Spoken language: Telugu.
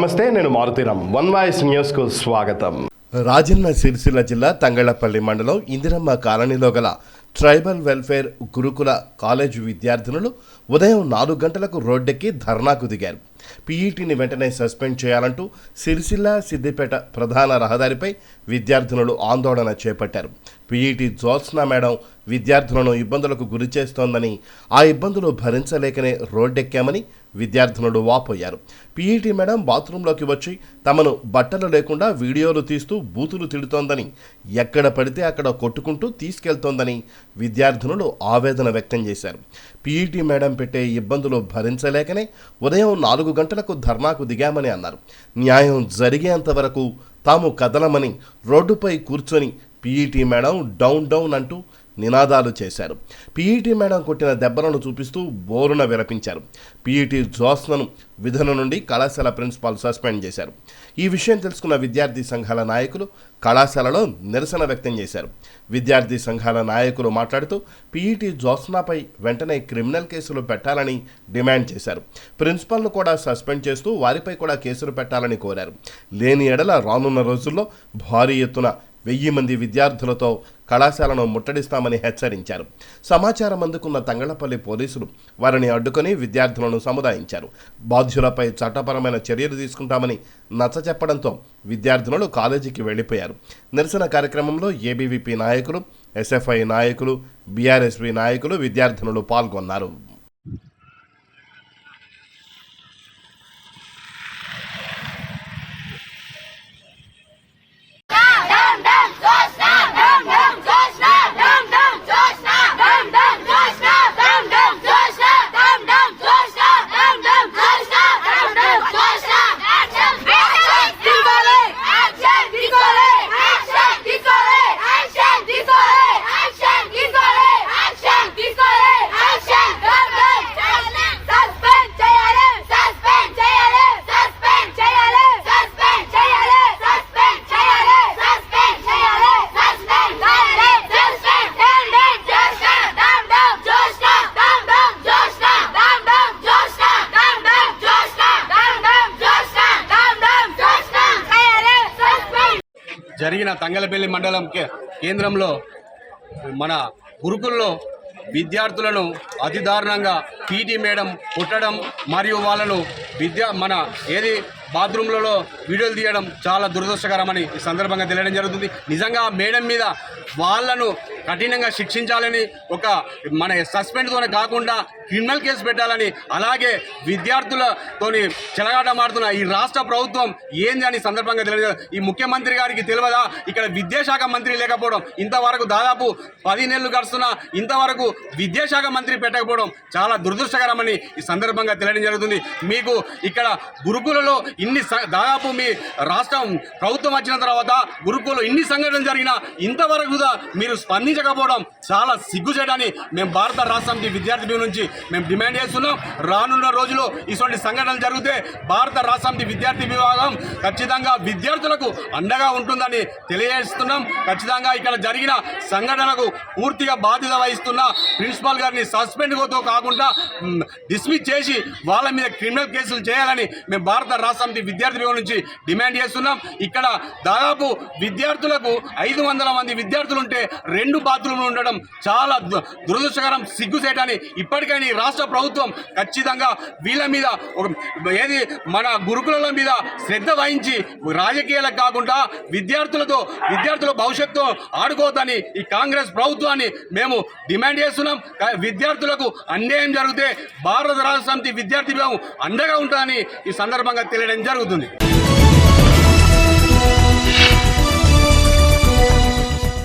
నమస్తే, నేను మారుతీరామ్. వన్ వాయిస్ న్యూస్కు స్వాగతం. రాజన్న సిరిసిల్ల జిల్లా తంగళ్లపల్లి మండలం ఇందిరమ్మ కాలనీలో గల ట్రైబల్ వెల్ఫేర్ గురుకుల కాలేజీ విద్యార్థినులు ఉదయం 4 గంటలకు రోడ్డెక్కి ధర్నాకు దిగారు. పీఈటీని వెంటనే సస్పెండ్ చేయాలంటూ సిరిసిల్ల సిద్దిపేట ప్రధాన రహదారిపై విద్యార్థినులు ఆందోళన చేపట్టారు. పీఈటీ జ్యోత్స్నా మేడం విద్యార్థులను ఇబ్బందులకు గురి చేస్తోందని, ఆ ఇబ్బందులు భరించలేకనే రోడ్డెక్కామని విద్యార్థినులు వాపోయారు. పీఈటీ మేడం బాత్రూంలోకి వచ్చి తమను బట్టలు లేకుండా వీడియోలు తీస్తూ బూతులు తిడుతోందని, ఎక్కడ పడితే అక్కడ కొట్టుకుంటూ తీసుకెళ్తోందని విద్యార్థినులు ఆవేదన వ్యక్తం చేశారు. పీఈటీ మేడం పెట్టే ఇబ్బందులు భరించలేకనే ఉదయం 4 గంటలకు ధర్నాకు దిగామని అన్నారు. న్యాయం జరిగేంత వరకు తాము కదలమని రోడ్డుపై కూర్చొని పీఈటీ మేడం డౌన్ డౌన్ అంటూ నినాదాలు చేశారు. పీఈటీ మేడం కొట్టిన దెబ్బలను చూపిస్తూ బోరున విలపించారు. పీఈటీ జ్యోత్స్నను విధుల నుండి కళాశాల ప్రిన్సిపాల్ సస్పెండ్ చేశారు. ఈ విషయం తెలుసుకున్న విద్యార్థి సంఘాల నాయకులు కళాశాలలో నిరసన వ్యక్తం చేశారు. విద్యార్థి సంఘాల నాయకులు మాట్లాడుతూ పీఈటీ జ్యోత్స్నాపై వెంటనే క్రిమినల్ కేసులు పెట్టాలని డిమాండ్ చేశారు. ప్రిన్సిపాల్ను కూడా సస్పెండ్ చేస్తూ వారిపై కూడా కేసులు పెట్టాలని కోరారు. లేని ఎడల రానున్న రోజుల్లో భారీ ఎత్తున 1000 మంది విద్యార్థులతో కళాశాలను ముట్టడిస్తామని హెచ్చరించారు. సమాచారం అందుకున్న తంగళ్లపల్లి పోలీసులు వారిని అడ్డుకొని విద్యార్థులను సముదాయించారు. బాధ్యులపై చట్టపరమైన చర్యలు తీసుకుంటామని నచ్చచెప్పడంతో విద్యార్థినులు కాలేజీకి వెళ్లిపోయారు. నిరసన కార్యక్రమంలో ఏబీవీపీ నాయకులు, ఎస్ఎఫ్ఐ నాయకులు, బీఆర్ఎస్పీ నాయకులు, విద్యార్థినులు పాల్గొన్నారు. జరిగిన తంగళ్లపల్లి మండలం కేంద్రంలో మన గురుకుల్లో విద్యార్థులను అతి దారుణంగా పీటీ మేడం కొట్టడం మరియు వాళ్ళను బాత్రూంలలో వీడియోలు తీయడం చాలా దురదృష్టకరమని ఈ సందర్భంగా తెలియడం జరుగుతుంది. నిజంగా మేడం మీద వాళ్ళను కఠినంగా శిక్షించాలని, మన సస్పెండ్తోనే కాకుండా క్రిమినల్ కేసు పెట్టాలని, అలాగే విద్యార్థులతోని చెలగాటమాడుతున్న ఈ రాష్ట్ర ప్రభుత్వం ఏంది అని సందర్భంగా తెలియదు. ఈ ముఖ్యమంత్రి గారికి తెలియదా ఇక్కడ విద్యాశాఖ మంత్రి లేకపోవడం? ఇంతవరకు దాదాపు 10 నెలలు గడుస్తున్నా ఇంతవరకు విద్యాశాఖ మంత్రి పెట్టకపోవడం చాలా దురదృష్టకరమని ఈ సందర్భంగా తెలియడం జరుగుతుంది. మీకు ఇక్కడ గురుకులలో దాదాపు మీ రాష్ట్రం ప్రభుత్వం వచ్చిన తర్వాత గురుకులలో ఇన్ని సంఘటనలు జరిగినా ఇంతవరకు మీరు స్పందించకపోవడం చాలా సిగ్గుచేటని మేము భారత రాష్ట్ర సమితి విద్యార్థి నుంచి మేము డిమాండ్ చేస్తున్నాం. రానున్న రోజుల్లో ఇటువంటి సంఘటనలు జరిగితే భారత రాష్ట్ర సమితి విద్యార్థి విభాగం ఖచ్చితంగా విద్యార్థులకు అండగా ఉంటుందని తెలియజేస్తున్నాం. ఖచ్చితంగా ఇక్కడ జరిగిన సంఘటనలకు పూర్తిగా బాధ్యత వహిస్తున్న ప్రిన్సిపాల్ గారిని సస్పెండ్తో కాకుండా డిస్మిస్ చేసి వాళ్ళ మీద క్రిమినల్ కేసులు చేయాలని మేము భారత రాష్ట్ర సమితి విద్యార్థి విభాగం నుంచి డిమాండ్ చేస్తున్నాం. ఇక్కడ దాదాపు విద్యార్థులకు 500 మంది విద్యార్థులు ఉంటే 2 బాత్రూమ్లు ఉండడం చాలా దురదృష్టకరం, సిగ్గుసేటని ఇప్పటికైనా ఈ రాష్ట్ర ప్రభుత్వం ఖచ్చితంగా వీళ్ళ మీద మన గురుకుల మీద శ్రద్ధ వహించి రాజకీయాలకు కాకుండా విద్యార్థుల భవిష్యత్తు ఆడుకోవద్దని ఈ కాంగ్రెస్ ప్రభుత్వాన్ని మేము డిమాండ్ చేస్తున్నాం. విద్యార్థులకు అన్యాయం జరిగితే భారత రాష్ట్ర సమితి విద్యార్థి విభాగం అండగా ఉంటుందని ఈ సందర్భంగా తెలియడం జరుగుతుంది.